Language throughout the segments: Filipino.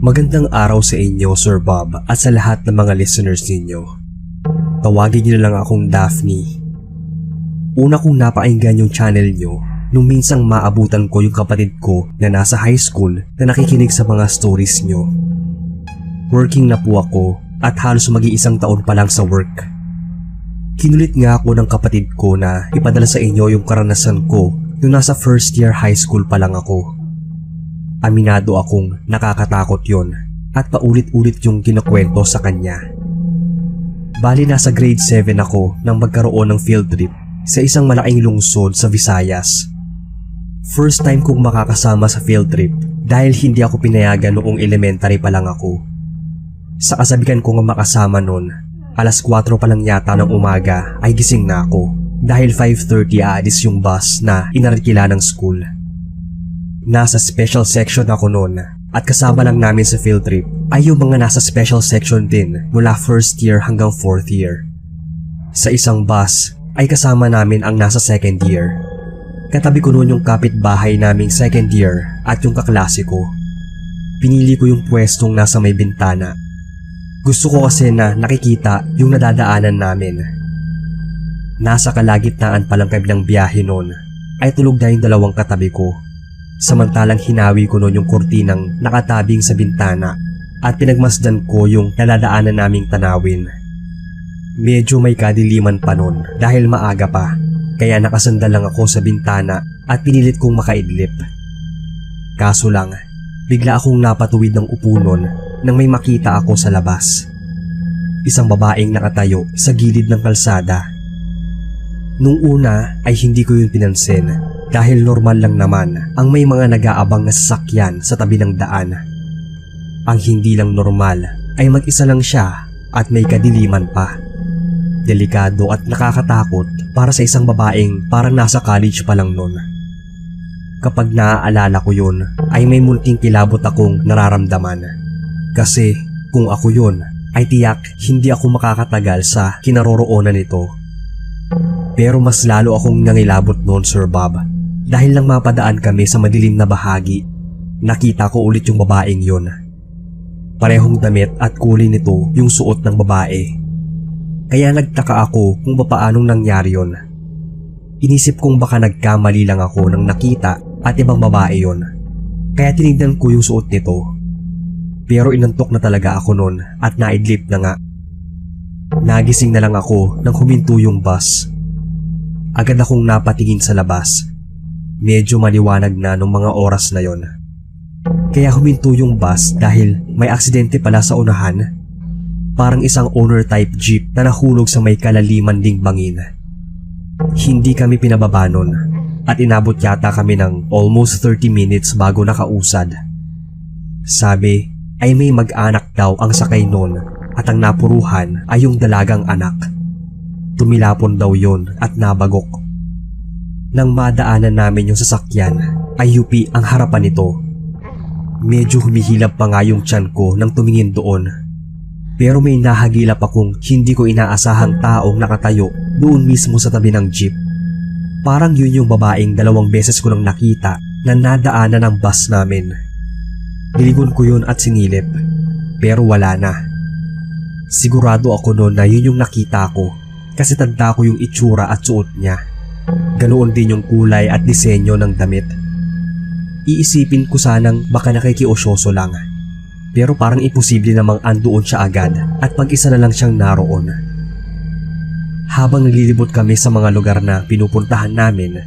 Magandang araw sa inyo, Sir Bob, at sa lahat ng mga listeners ninyo. Tawagin niyo na lang akong Daphne. Una kong napakinggan yung channel niyo nung minsang maabutan ko yung kapatid ko na nasa high school na nakikinig sa mga stories niyo. Working na po ako at halos mag-iisang taon pa lang sa work. Kinulit nga ako ng kapatid ko na ipadala sa inyo yung karanasan ko nung nasa first year high school pa lang ako. Aminado akong nakakatakot yon at paulit-ulit yung kinukwento sa kanya. Bali nasa grade 7 ako nang magkaroon ng field trip sa isang malaking lungsod sa Visayas. First time kong makakasama sa field trip dahil hindi ako pinayagan noong elementary pa lang ako. Sa kasabihan ko nga makasama noon, alas 4 pa lang yata ng umaga ay gising na ako dahil 5:30 aalis yung bus na inarkila ng school. Nasa special section ako noon at kasama lang namin sa field trip ay yung mga nasa special section din mula first year hanggang fourth year. Sa isang bus ay kasama namin ang nasa second year. Katabi ko noon yung kapitbahay naming second year at yung kaklase ko. Pinili ko yung pwestong nasa may bintana. Gusto ko kasi na nakikita yung nadadaanan namin. Nasa kalagitnaan pa lang kami ng biyahe noon ay tulog na yung dalawang katabi ko. Samantalang hinawi ko noon yung kurtinang nakatabing sa bintana at pinagmasdan ko yung nadadaanan naming tanawin. Medyo may kadiliman pa noon dahil maaga pa, kaya nakasandal lang ako sa bintana at pinilit kong makaidlip. Kaso lang, bigla akong napatuwid ng upo noon nang may makita ako sa labas. Isang babaeng nakatayo sa gilid ng kalsada. Nung una ay hindi ko yun pinansin dahil normal lang naman ang may mga nag-aabang na sasakyan sa tabi ng daan. Ang hindi lang normal ay mag-isa lang siya at may kadiliman pa. Delikado at nakakatakot para sa isang babaeng parang nasa college pa lang nun. Kapag naaalala ko yun ay may munting kilabot akong nararamdaman. Kasi kung ako yun ay tiyak hindi ako makakatagal sa kinaroroonan nito. Pero mas lalo akong nangilabot noon, Sir Bob, dahil lang mapadaan kami sa madilim na bahagi. Nakita ko ulit yung babaeng yun. Parehong damit at kulay nito yung suot ng babae. Kaya nagtaka ako kung paanong nangyari yun. Inisip kong baka nagkamali lang ako nang nakita at ibang babae yun. Kaya tinignan ko yung suot nito. Pero inantok na talaga ako noon at naidlip na nga. Nagising na lang ako nang huminto yung bus. Agad akong napatingin sa labas. Medyo maliwanag na nung mga oras na yon. Kaya huminto yung bus dahil may aksidente pala sa unahan. Parang isang owner type jeep na nahulog sa may kalaliman ding bangin. Hindi kami pinababa nun at inabot yata kami ng almost 30 minutes bago nakausad. Sabi ay may mag-anak daw ang sakay nun at ang napuruhan ay yung dalagang anak. Tumilapon daw yon at nabagok. Nang madaanan namin yung sasakyan ay UP ang harapan nito. Medyo humihilap pa nga yung tiyan ko nang tumingin doon. Pero may nahagilap akong hindi ko inaasahang taong nakatayo doon mismo sa tabi ng jeep. Parang yun yung babaeng 2 beses ko nang nakita na nadaanan ng bus namin. Nilingon ko yun at sinilip, pero wala na. Sigurado ako noon na yun yung nakita ko kasi tanda ko yung itsura at suot niya. Ganoon din yung kulay at disenyo ng damit. Iisipin ko sanang baka nakikiosyoso lang, pero parang imposible namang andoon siya agad at pag-isa na lang siyang naroon. Habang naglilibot kami sa mga lugar na pinupuntahan namin,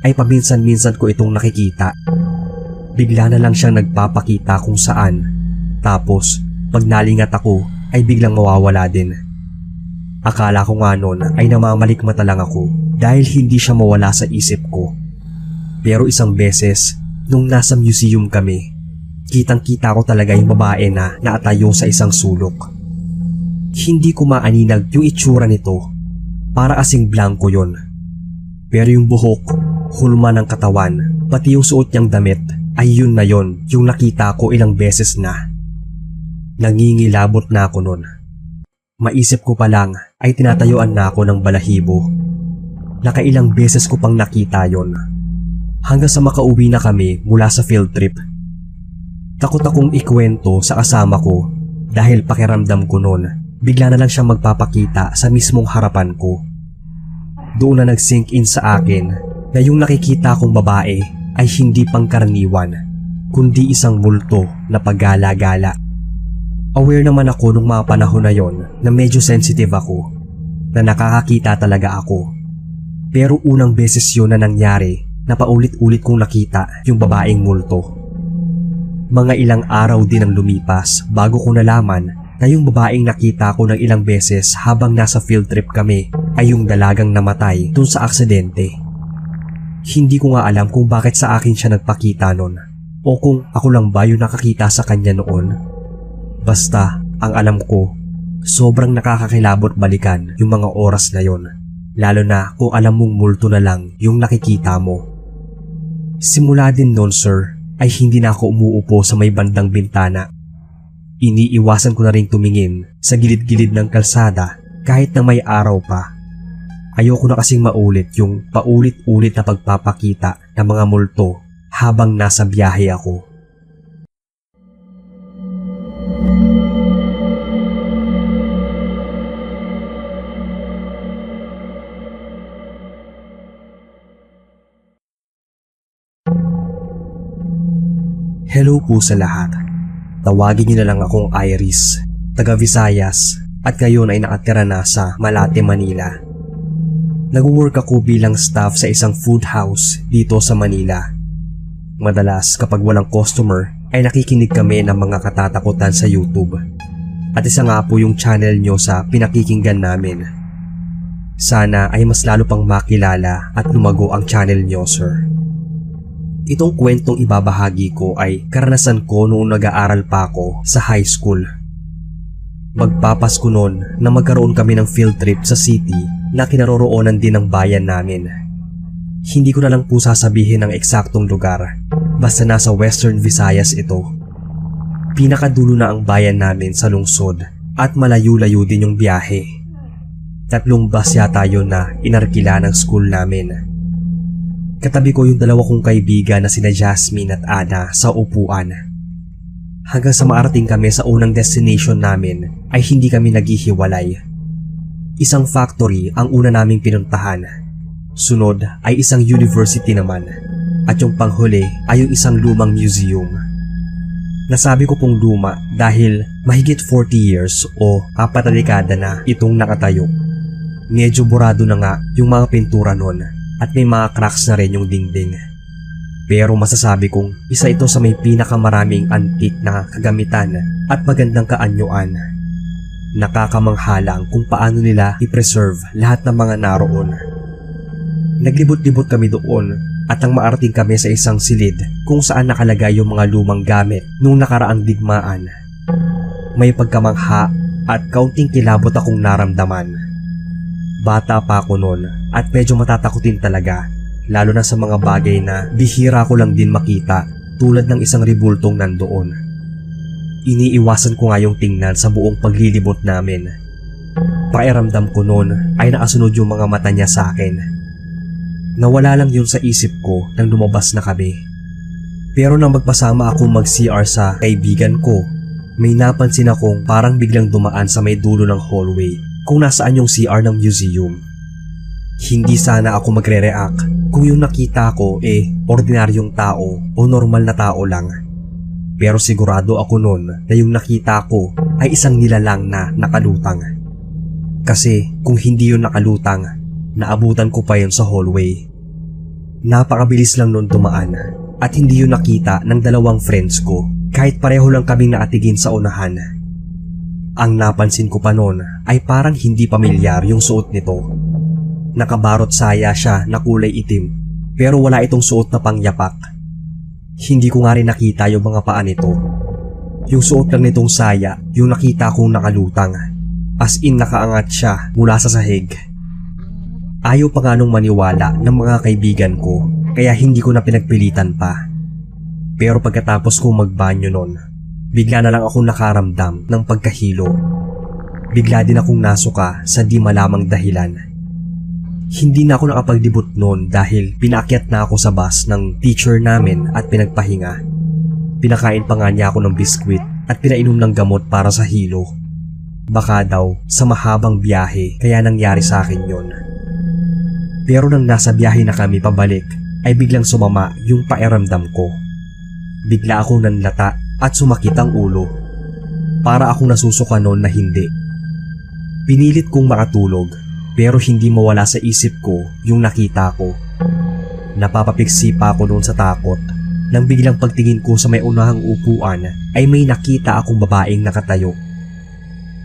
ay paminsan-minsan ko itong nakikita. Bigla na lang siyang nagpapakita kung saan, tapos pag nalingat ako ay biglang mawawala din. Akala ko nga noon ay namamalikmata lang ako dahil hindi siya mawala sa isip ko. Pero isang beses, nung nasa museum kami, kitang-kita ko talaga yung babae na nakatayo sa isang sulok. Hindi ko maaninag yung itsura nito, para kasing blanco yon. Pero yung buhok, hulma ng katawan, pati yung suot niyang damit ay yun na yon yung nakita ko ilang beses na. Nangingilabot na ako noon. Maisip ko pa lang ay tinatayuan na ako ng balahibo. Nakailang beses ko pang nakita yon. Hanggang sa makauwi na kami mula sa field trip. Takot akong ikwento sa kasama ko dahil pakiramdam ko noon bigla na lang siya magpapakita sa mismong harapan ko. Doon na nag-sink in sa akin na yung nakikita kong babae ay hindi pangkaraniwan kundi isang multo na paggala-gala. Aware naman ako nung mga panahon na yon na medyo sensitive ako, na nakakakita talaga ako. Pero unang beses yun na nangyari na paulit-ulit kong nakita yung babaeng multo. Mga ilang araw din ang lumipas bago ko nalaman na yung babaeng nakita ko ng ilang beses habang nasa field trip kami ay yung dalagang namatay dun sa aksidente. Hindi ko nga alam kung bakit sa akin siya nagpakita nun o kung ako lang ba yung nakakita sa kanya noon. Basta, ang alam ko, sobrang nakakakilabot balikan yung mga oras na yon, lalo na kung alam mong multo na lang yung nakikita mo. Simula din noon, sir, ay hindi na ako umuupo sa may bandang bintana. Iniiwasan ko na rin tumingin sa gilid-gilid ng kalsada kahit na may araw pa. Ayoko na kasing maulit yung paulit-ulit na pagpapakita ng mga multo habang nasa biyahe ako. Hello po sa lahat. Tawagin niyo na lang akong Iris, taga Visayas, at ngayon ay nakatira na sa Malate, Manila. Nag-work ako bilang staff sa isang food house dito sa Manila. Madalas kapag walang customer ay nakikinig kami ng mga katatakutan sa YouTube. At isa nga po yung channel nyo sa pinakikinggan namin. Sana ay mas lalo pang makilala at lumago ang channel nyo, sir. Itong kwentong ibabahagi ko ay karanasan ko noong nag-aaral pa ako sa high school. Magpapasko noon na magkaroon kami ng field trip sa city na kinaroroonan din ng bayan namin. Hindi ko na lang po sasabihin ang eksaktong lugar, basta nasa Western Visayas ito. Pinakadulo na ang bayan namin sa lungsod at malayo-layo din yung biyahe. 3 bus yata yun na inarkila ng school namin. Katabi ko yung dalawa kong kaibigan na sina Jasmine at Ana sa upuan. Hanggang sa maarating kami sa unang destination namin ay hindi kami naghihiwalay. Isang factory ang una naming pinuntahan. Sunod ay isang university naman. At yung panghuli ay yung isang lumang museum. Nasabi ko pong luma dahil mahigit 40 years o 4 na dekada na itong nakatayo. Medyo burado na nga yung mga pintura nun. At may mga cracks na rin yung dingding. Pero masasabi kong isa ito sa may pinakamaraming antique na kagamitan at magandang kaanyuan. Nakakamanghalang kung paano nila i-preserve lahat ng mga naroon. Naglibot-libot kami doon at ang maarating kami sa isang silid kung saan nakalagay yung mga lumang gamit nung nakaraang digmaan. May pagkamangha at kaunting kilabot akong naramdaman. Bata pa ako noon at medyo matatakutin talaga, lalo na sa mga bagay na bihira ko lang din makita tulad ng isang ribultong nandoon. Iniiwasan ko nga yung tingnan sa buong paglilibot namin. Pakiramdam ko noon ay nakasunod yung mga mata niya sa akin. Nawala lang yun sa isip ko nang lumabas na kami. Pero nang magpasama akong mag-CR sa kaibigan ko, may napansin akong parang biglang dumaan sa may dulo ng hallway kung nasaan yung CR ng museum. Hindi sana ako magre-react kung yung nakita ko ordinaryong tao o normal na tao lang. Pero sigurado ako noon na yung nakita ko ay isang nilalang na nakalutang. Kasi kung hindi yun nakalutang, naabutan ko pa yun sa hallway. Napakabilis lang noon dumaan at hindi yun nakita ng 2 friends ko kahit pareho lang kaming naatigin sa unahan. Ang napansin ko pa noon ay parang hindi pamilyar yung suot nito. Nakabarot saya siya na kulay itim pero wala itong suot na pangyapak. Hindi ko nga rin nakita yung mga paa nito. Yung suot lang nitong saya yung nakita kong nakalutang. As in nakaangat siya mula sa sahig. Ayaw pa nga nung maniwala ng mga kaibigan ko kaya hindi ko na pinagpilitan pa. Pero pagkatapos kong magbanyo noon, bigla na lang akong nakaramdam ng pagkahilo. Bigla din akong nasuka sa di malamang dahilan. Hindi na ako nakapagdibot noon dahil pinaakyat na ako sa bus ng teacher namin at pinagpahinga. Pinakain pa nga niya ako ng biskwit at pinainom ng gamot para sa hilo. Baka daw sa mahabang biyahe kaya nangyari sa akin yon. Pero nang nasa biyahe na kami pabalik ay biglang sumama yung pakiramdam ko. Bigla akong nanlata at sumakit ang ulo. Para akong nasusuka noon na hindi. Pinilit kong makatulog pero hindi mawala sa isip ko yung nakita ko. Napapapiksi pa ako noon sa takot nang biglang pagtingin ko sa may unahang upuan ay may nakita akong babaeng nakatayo.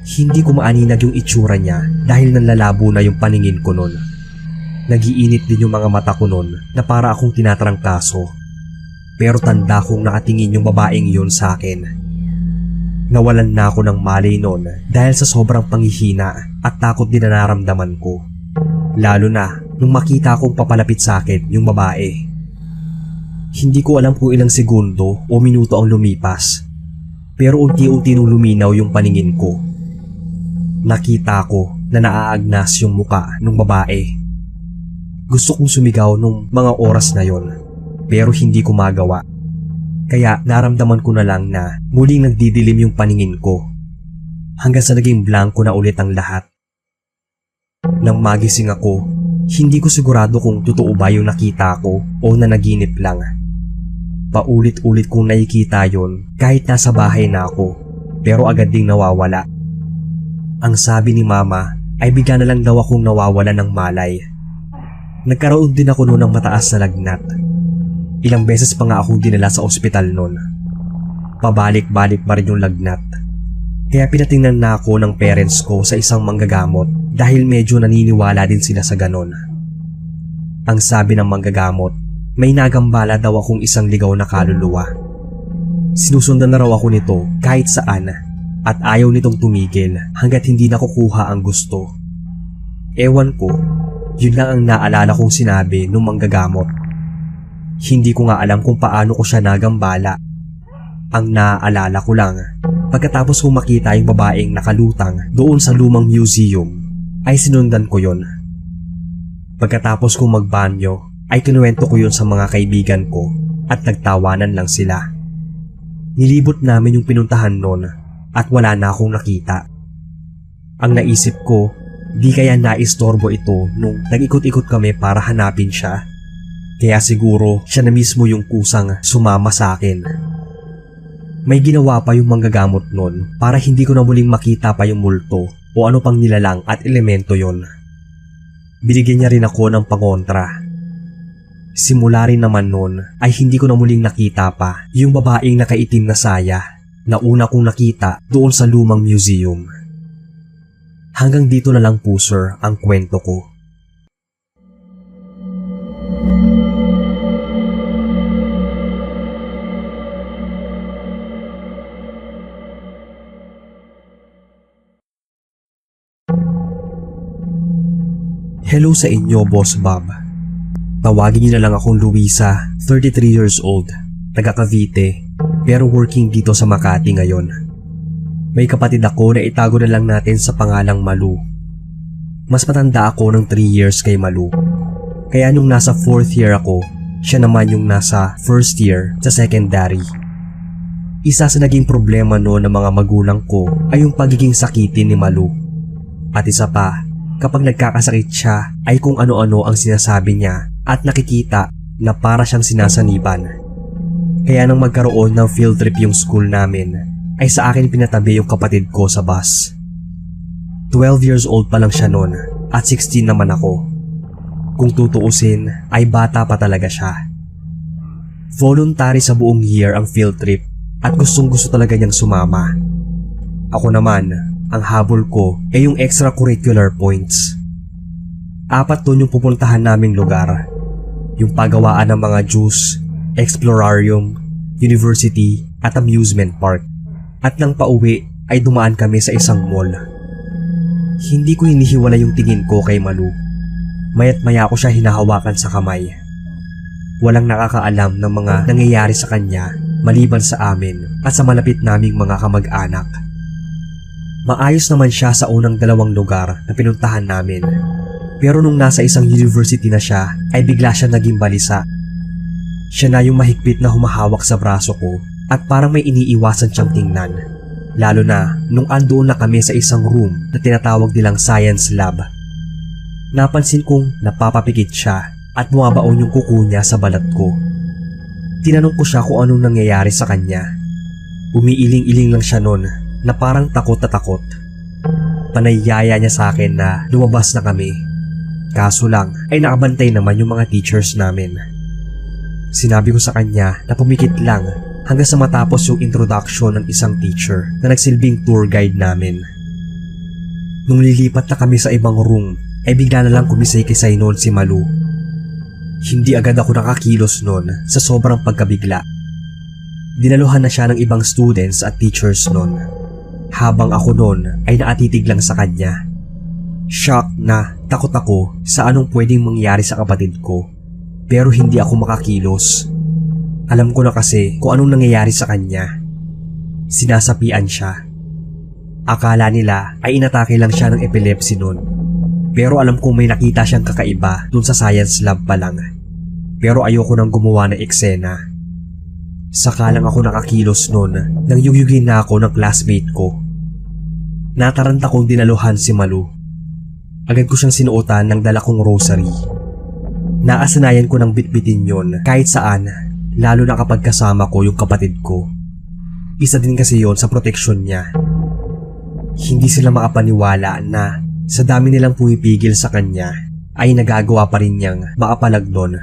Hindi ko maaninag yung itsura niya dahil nanlalabo na yung paningin ko noon. Nagiinit din yung mga mata ko noon na para akong tinatrangkaso. Pero tanda kong nakatingin yung babaeng yun sa akin. Nawalan na ako ng malay noon dahil sa sobrang panghihina at takot din na naramdaman ko. Lalo na nung makita akong papalapit sa akin yung babae. Hindi ko alam kung ilang segundo o minuto ang lumipas. Pero unti-unti nung luminaw yung paningin ko. Nakita ko na naaagnas yung muka ng babae. Gusto kong sumigaw nung mga oras na yon, pero hindi ko magawa. Kaya naramdaman ko na lang na muling nagdidilim yung paningin ko. Hanggang sa naging blanco na ulit ang lahat. Nang magising ako, hindi ko sigurado kung totoo ba yung nakita ko o nanaginip lang. Paulit-ulit kong nakikita yon kahit nasa bahay na ako, pero agad ding nawawala. Ang sabi ni mama ay bigla na lang daw akong nawawala ng malay. Nagkaroon din ako noon ng mataas na lagnat. Ilang beses pa nga akong dinala sa ospital noon. Pabalik-balik pa rin yung lagnat. Kaya pinatingnan na ako ng parents ko sa isang manggagamot dahil medyo naniniwala din sila sa ganon. Ang sabi ng manggagamot, may nagambala daw akong isang ligaw na kaluluwa. Sinusundan na raw ako nito kahit saan at ayaw nitong tumigil hanggat hindi nakukuha ang gusto. Ewan ko, yun lang ang naalala kong sinabi nung manggagamot. Hindi ko nga alam kung paano ko siya nagambala. Ang naaalala ko lang, pagkatapos kong makita yung babaeng nakalutang doon sa lumang museum, ay sinundan ko yon. Pagkatapos kong magbanyo, ay kinuwento ko yun sa mga kaibigan ko at nagtawanan lang sila. Nilibot namin yung pinuntahan noon at wala na akong nakita. Ang naisip ko, di kaya naistorbo ito nung nag-ikot-ikot kami para hanapin siya. Kaya siguro siya na mismo yung kusang sumama sa akin. May ginawa pa yung manggagamot noon para hindi ko na muling makita pa yung multo o ano pang nilalang at elemento yon. Binigyan niya rin ako ng pangontra. Simula rin naman noon ay hindi ko na muling nakita pa yung babaeng nakaitim na saya na una kong nakita doon sa lumang museum. Hanggang dito na lang po sir ang kwento ko. Hello sa inyo, Boss Bob. Tawagin niyo na lang akong Luisa, 33 years old, taga Cavite, pero working dito sa Makati ngayon. May kapatid ako na itago na lang natin sa pangalang Malu. Mas matanda ako ng 3 years kay Malu. Kaya nung nasa 4th year ako, siya naman yung nasa 1st year sa secondary. Isa sa naging problema noon ng mga magulang ko ay yung pagiging sakitin ni Malu. At isa pa, kapag nagkakasakit siya ay kung ano-ano ang sinasabi niya at nakikita na para siyang sinasaniban. Kaya nang magkaroon ng field trip yung school namin ay sa akin pinatabi yung kapatid ko sa bus. 12 years old pa lang siya noon at 16 naman ako. Kung tutuusin ay bata pa talaga siya. Voluntary sa buong year ang field trip at gustong-gusto talaga niyang sumama. Ako naman, ang habol ko ay yung extracurricular points. 4 doon yung pupuntahan naming lugar. Yung paggawaan ng mga juice, explorarium, university at amusement park. At nang pauwi ay dumaan kami sa isang mall. Hindi ko hinihiwala yung tingin ko kay Malu. Maya't maya ko siya hinahawakan sa kamay. Walang nakakaalam ng mga nangyayari sa kanya maliban sa amin at sa malapit naming mga kamag-anak. Maayos naman siya sa unang 2 lugar na pinuntahan namin. Pero nung nasa isang university na siya ay bigla siya naging balisa. Siya na yung mahigpit na humahawak sa braso ko at parang may iniiwasan siyang tingnan. Lalo na nung andoon na kami sa isang room na tinatawag nilang science lab. Napansin kong napapapikit siya at bumabaon yung kuko niya sa balat ko. Tinanong ko siya kung anong nangyayari sa kanya. Umiiling-iling lang siya nun na parang takot na takot. Panayaya niya sa akin na lumabas na kami. Kaso lang ay nakabantay naman yung mga teachers namin. Sinabi ko sa kanya na pumikit lang hanggang sa matapos yung introduction ng isang teacher na nagsilbing tour guide namin. Nung lilipat na kami sa ibang room ay bigla na lang kumisay-kisay noon si Malu. Hindi agad ako nakakilos noon sa sobrang pagkabigla. Dinaluhan na siya ng ibang students at teachers noon. Habang ako noon ay naatitig lang sa kanya. Shock na takot ako sa anong pwedeng mangyari sa kapatid ko, pero hindi ako makakilos. Alam ko na kasi kung anong nangyayari sa kanya. Sinasapian siya. Akala nila ay inatake lang siya ng epilepsy noon. Pero alam kong may nakita siyang kakaiba dun sa science lab pa lang. Pero ayoko nang gumawa ng eksena. Saka lang ako nakakilos noon nang yugyugin na ako ng classmate ko. Nataranta kong dinaluhan si Malu. Agad ko siyang sinuotan ng dala kong rosary. Naasanayan ko ng bitbitin yon kahit saan, lalo na kapag kasama ko yung kapatid ko. Isa din kasi yon sa proteksyon niya. Hindi sila makapaniwala na sa dami nilang pumipigil sa kanya ay nagagawa pa rin niyang makapalag doon.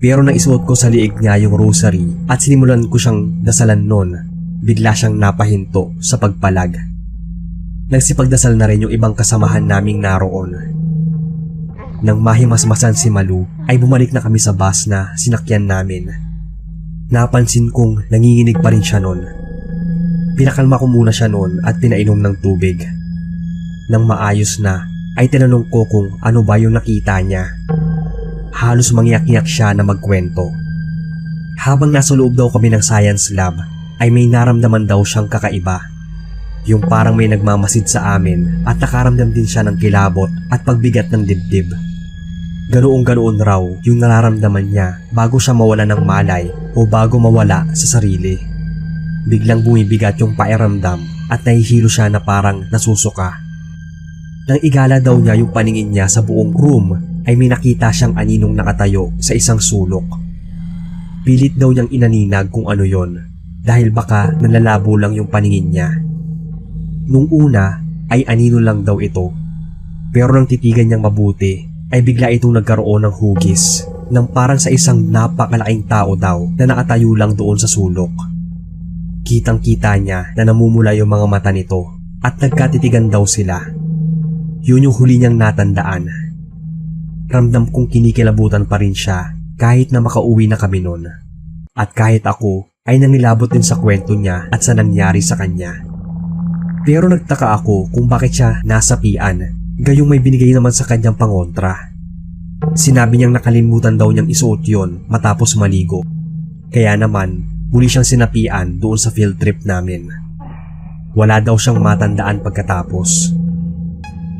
Pero nang isuot ko sa liig niya yung rosary at sinimulan ko siyang dasalan noon, bigla siyang napahinto sa pagpalag. Nagsipagdasal na rin yung ibang kasamahan naming naroon. Nang mahimasmasan si Malu ay bumalik na kami sa bus na sinakyan namin. Napansin kong nanginginig pa rin siya noon. Pinakalma ko muna siya noon at pinainom ng tubig. Nang maayos na ay tinanong ko kung ano ba yung nakita niya. Halos mangyak-yak siya na magkwento. Habang nasa loob daw kami ng science lab ay may naramdaman daw siyang kakaiba. Yung parang may nagmamasid sa amin at nakaramdam din siya ng kilabot at pagbigat ng dibdib. Ganoon raw yung nararamdaman niya bago siya mawala ng malay o bago mawala sa sarili. Biglang bumibigat yung pakiramdam at nahihilo siya na parang nasusuka. Nang igala daw niya yung paningin niya sa buong room ay may nakita siyang aninong nakatayo sa isang sulok. Pilit daw niyang inaninag kung ano yon dahil baka nalalabo lang yung paningin niya. Nung una ay anino lang daw ito, pero nang titigan niyang mabuti ay bigla itong nagkaroon ng hugis nang parang sa isang napakalaking tao daw na nakatayo lang doon sa sulok. Kitang-kita niya na namumula yung mga mata nito at nagkatitigan daw sila. Yun yung huli niyang natandaan. Ramdam kong kinikilabutan pa rin siya kahit na makauwi na kami noon. At kahit ako ay nangilabot din sa kwento niya at sa nangyari sa kanya. Pero nagtaka ako kung bakit siya nasapian, gayong may binigay naman sa kanyang pangontra. Sinabi niyang nakalimutan daw niyang isuot yon matapos maligo. Kaya naman, muli siyang sinapian doon sa field trip namin. Wala daw siyang matandaan pagkatapos.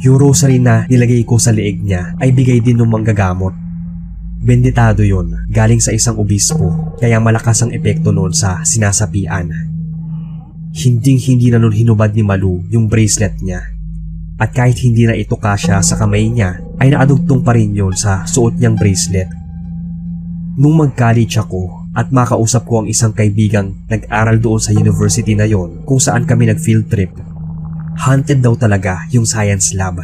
Yung rosary na nilagay ko sa liig niya ay bigay din ng manggagamot. Benditado yon galing sa isang obispo kaya malakas ang epekto noon sa sinasapian. Hinding-hindi na nun hinubad ni Malu yung bracelet niya. At kahit hindi na ito kasya sa kamay niya ay nakadugtong pa rin yun sa suot niyang bracelet. Nung mag-college ako at makausap ko ang isang kaibigang nag-aral doon sa university na yon kung saan kami nag-field trip, haunted daw talaga yung science lab.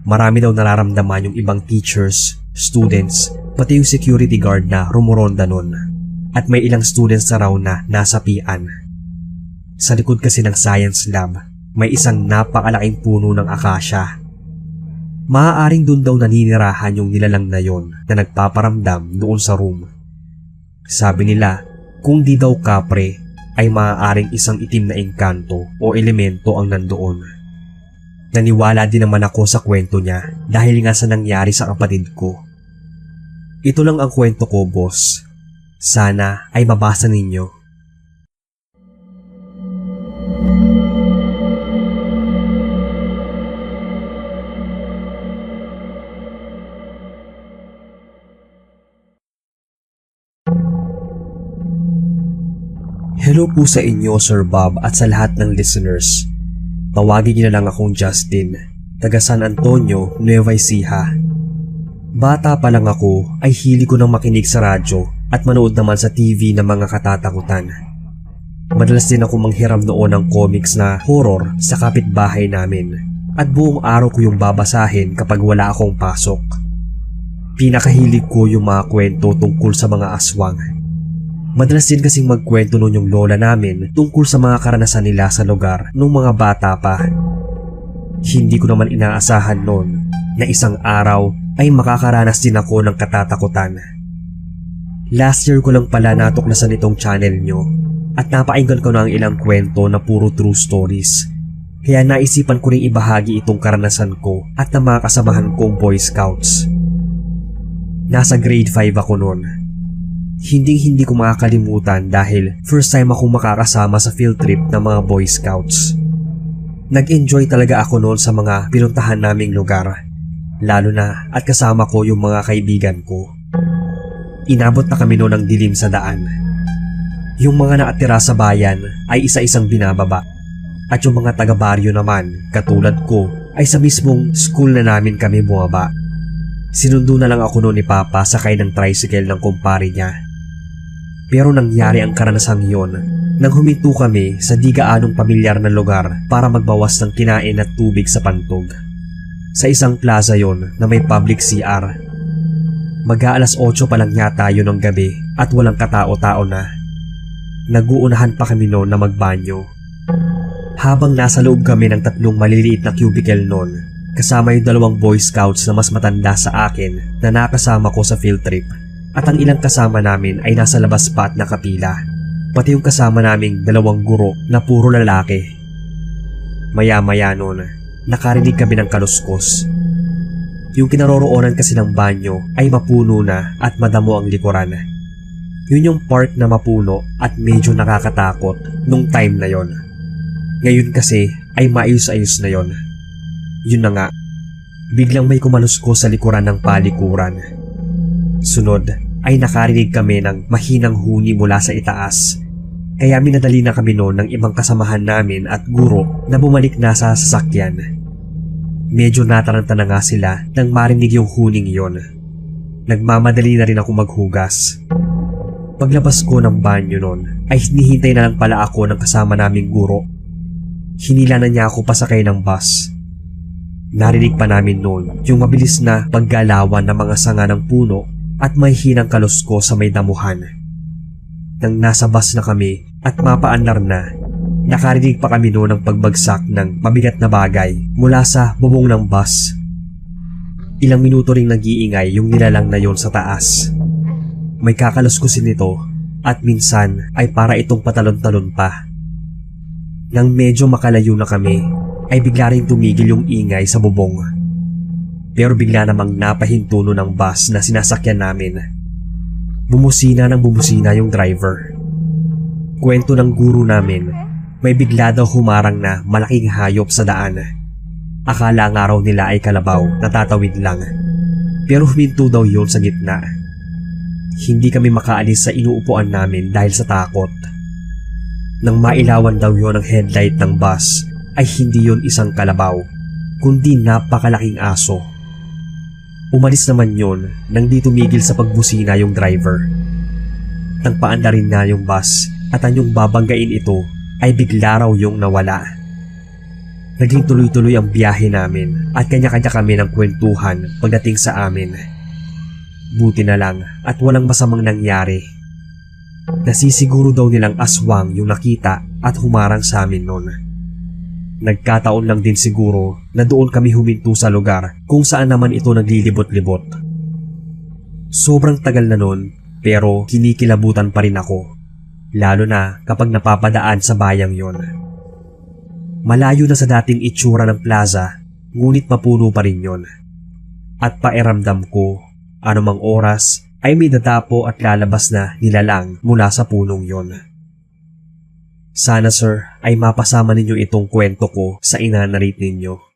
Marami daw nararamdaman yung ibang teachers, students, pati yung security guard na rumuronda nun. At may ilang students na raw na nasapian. Sa likod kasi ng science lab, may isang napakalaking puno ng akasya. Maaaring doon daw naninirahan yung nilalang na yon na nagpaparamdam doon sa room. Sabi nila, kung di daw kapre, ay maaaring isang itim na engkanto o elemento ang nandoon. Naniwala din naman ako sa kwento niya dahil nga sa nangyari sa kapatid ko. Ito lang ang kwento ko, boss. Sana ay mabasa ninyo. Hello po sa inyo Sir Bob at sa lahat ng listeners. Tawagin niyo na lang akong Justin, taga San Antonio, Nueva Ecija. Bata pa lang ako ay hili ko ng makinig sa radyo at manood naman sa TV ng mga katatakutan. Madalas din ako manghiram noon ng comics na horror sa kapitbahay namin at buong araw ko yung babasahin kapag wala akong pasok. Pinakahilig ko yung mga kwento tungkol sa mga aswang. Madalas din kasing magkwento noon yung lola namin tungkol sa mga karanasan nila sa lugar nung mga bata pa. Hindi ko naman inaasahan noon na isang araw ay makakaranas din ako ng katatakutan. Last year ko lang pala natuklasan itong channel nyo at napainggan ko na ang ilang kwento na puro true stories. Kaya naisipan ko rin ibahagi itong karanasan ko at ng mga kasamahan kong Boy Scouts. Nasa grade 5 ako noon. Hindi ko makakalimutan dahil first time akong makakasama sa field trip ng mga Boy Scouts. Nag-enjoy talaga ako noon sa mga pinuntahan naming lugar, lalo na at kasama ko yung mga kaibigan ko. Inabot na kami noon ng dilim sa daan. Yung mga nakatira sa bayan ay isa-isang binababa at yung mga taga-baryo naman katulad ko ay sa mismong school na namin kami bumaba. Sinundo na lang ako noon ni Papa sakay ng tricycle ng kumpare niya. Pero nangyari ang karanasang yon nang huminto kami sa di gaanong pamilyar na lugar para magbawas ng kinain at tubig sa pantog. Sa isang plaza yon na may public CR. Mag-aalas 8 pa lang yata yun ng gabi at walang katao-tao na. Nag-uunahan pa kami noon na magbanyo. Habang nasa loob kami ng 3 maliliit na cubicle noon, kasama yung 2 Boy Scouts na mas matanda sa akin na nakasama ko sa field trip. At ang ilang kasama namin ay nasa labas pa at nakapila. Pati yung kasama naming 2 guro na puro lalaki. Maya-maya noon, nakarinig kami ng kaluskos. Yung kinaroroonan kasi ng banyo ay mapuno na at madamo ang likuran. Yun yung part na mapuno at medyo nakakatakot nung time na yon. Ngayon kasi ay maayos-ayos na yon. Yun na nga, biglang may kumaluskos sa likuran ng palikuran. Sunod ay nakarinig kami ng mahinang huni mula sa itaas. Kaya minadali na kami noon ng ibang kasamahan namin at guro na bumalik na sa sasakyan. Medyo nataranta na nga sila nang marinig yung huning yon. Nagmamadali na rin ako maghugas. Paglabas ko ng banyo noon ay hinihintay na lang pala ako ng kasama naming guro. Hinila na niya ako pasakay ng bus. Narinig pa namin noon yung mabilis na paggalawan ng mga sanga ng puno at may hinang kalusko sa may damuhan. Nang nasa bus na kami at mapaandar na, nakarinig pa kami noon ng pagbagsak ng mabigat na bagay mula sa bubong ng bus. Ilang minuto ring nag-iingay yung nilalang na yon sa taas. May kakaluskusin nito at minsan ay para itong patalon-talon pa. Nang medyo makalayo na kami, ay bigla rin tumigil yung ingay sa bubong. Pero bigla namang napahinto nun ng bus na sinasakyan namin. Bumusina ng bumusina yung driver. Kwento ng guro namin, may bigla daw humarang na malaking hayop sa daan. Akala nga raw nila ay kalabaw na tatawid lang. Pero huminto daw yun sa gitna. Hindi kami makaalis sa inuupuan namin dahil sa takot. Nang mailawan daw yun ang headlight ng bus, ay hindi yun isang kalabaw, kundi napakalaking aso. Umalis naman yun nang di tumigil sa pagbusina yung driver. Nang paanda rin na yung bus at ang yung babanggain ito ay bigla raw yung nawala. Naging tuloy-tuloy ang biyahe namin at kanya-kanya kami ng kwentuhan pagdating sa amin. Buti na lang at walang masamang nangyari. Nasisiguro daw nilang aswang yung nakita at humarang sa amin noon. Nagkataon lang din siguro na doon kami huminto sa lugar kung saan naman ito naglilibot-libot. Sobrang tagal na noon pero kinikilabutan pa rin ako, lalo na kapag napapadaan sa bayang yon. Malayo na sa dating itsura ng plaza, ngunit mapuno pa rin yon. At paeramdam ko, anumang oras ay may dadapo at lalabas na nilalang mula sa punong yon. Sana sir ay mapasama ninyo itong kwento ko sa inanarate ninyo.